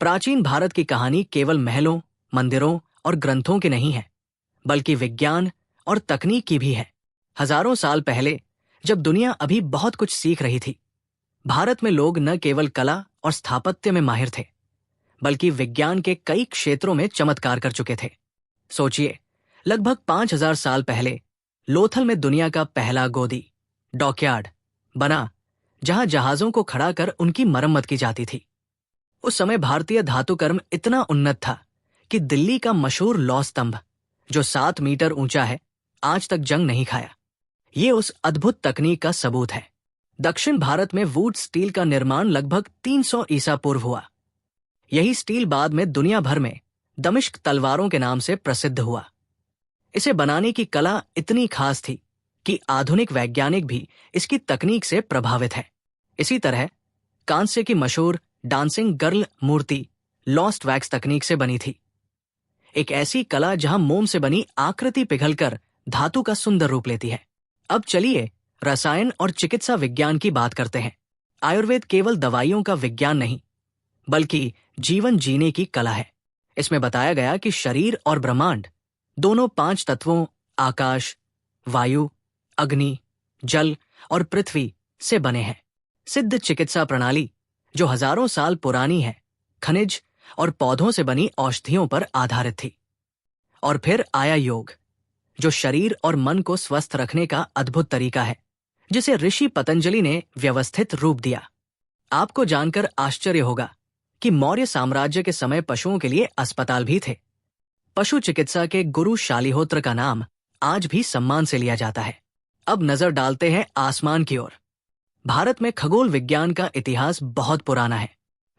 प्राचीन भारत की कहानी केवल महलों, मंदिरों और ग्रंथों की नहीं है, बल्कि विज्ञान और तकनीक की भी है। हजारों साल पहले, जब दुनिया अभी बहुत कुछ सीख रही थी, भारत में लोग न केवल कला और स्थापत्य में माहिर थे, बल्कि विज्ञान के कई क्षेत्रों में चमत्कार कर चुके थे। सोचिए, लगभग 5000 साल पहले लोथल में दुनिया का पहला गोदी डॉकयार्ड बना, जहां जहाजों को खड़ा कर उनकी मरम्मत की जाती थी। उस समय भारतीय धातुकर्म इतना उन्नत था कि दिल्ली का मशहूर लौह स्तंभ, जो 7 मीटर ऊंचा है, आज तक जंग नहीं खाया। ये उस अद्भुत तकनीक का सबूत है। दक्षिण भारत में वुड स्टील का निर्माण लगभग 300 ईसा पूर्व हुआ। यही स्टील बाद में दुनिया भर में दमिश्क तलवारों के नाम से प्रसिद्ध हुआ। इसे बनाने की कला इतनी खास थी कि आधुनिक वैज्ञानिक भी इसकी तकनीक से प्रभावित हैं। इसी तरह कांस्य की मशहूर डांसिंग गर्ल मूर्ति लॉस्ट वैक्स तकनीक से बनी थी। एक ऐसी कला जहां मोम से बनी आकृति पिघलकर धातु का सुंदर रूप लेती है। अब चलिए रसायन और चिकित्सा विज्ञान की बात करते हैं। आयुर्वेद केवल दवाइयों का विज्ञान नहीं, बल्कि जीवन जीने की कला है। इसमें बताया गया कि शरीर और ब्रह्मांड दोनों 5 तत्वों आकाश, वायु, अग्नि, जल और पृथ्वी से बने हैं। सिद्ध चिकित्सा प्रणाली, जो हजारों साल पुरानी है, खनिज और पौधों से बनी औषधियों पर आधारित थी। और फिर आया योग, जो शरीर और मन को स्वस्थ रखने का अद्भुत तरीका है, जिसे ऋषि पतंजलि ने व्यवस्थित रूप दिया। आपको जानकर आश्चर्य होगा कि मौर्य साम्राज्य के समय पशुओं के लिए अस्पताल भी थे। पशु चिकित्सा के गुरु शालिहोत्र का नाम आज भी सम्मान से लिया जाता है। अब नजर डालते हैं आसमान की ओर। भारत में खगोल विज्ञान का इतिहास बहुत पुराना है।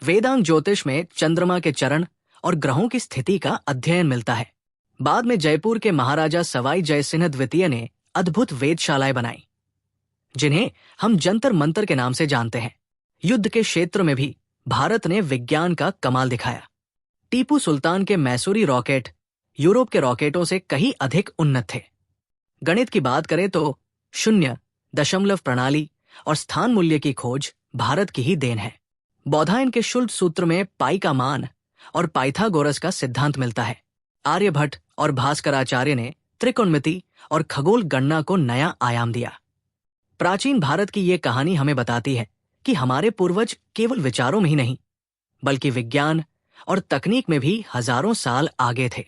वेदांग ज्योतिष में चंद्रमा के चरण और ग्रहों की स्थिति का अध्ययन मिलता है। बाद में जयपुर के महाराजा सवाई जयसिंह द्वितीय ने अद्भुत वेदशालाएं बनाई, जिन्हें हम जंतर मंतर के नाम से जानते हैं। युद्ध के क्षेत्र में भी भारत ने विज्ञान का कमाल दिखाया। टीपू सुल्तान के मैसूरी रॉकेट यूरोप के रॉकेटों से कहीं अधिक उन्नत थे। गणित की बात करें तो शून्य, दशमलव प्रणाली और स्थान मूल्य की खोज भारत की ही देन है। बौधायन के शुल्ब सूत्र में पाई का मान और पाइथागोरस का सिद्धांत मिलता है। आर्यभट्ट और भास्कराचार्य ने त्रिकोणमिति और खगोल गणना को नया आयाम दिया। प्राचीन भारत की ये कहानी हमें बताती है कि हमारे पूर्वज केवल विचारों में ही नहीं, बल्कि विज्ञान और तकनीक में भी हजारों साल आगे थे।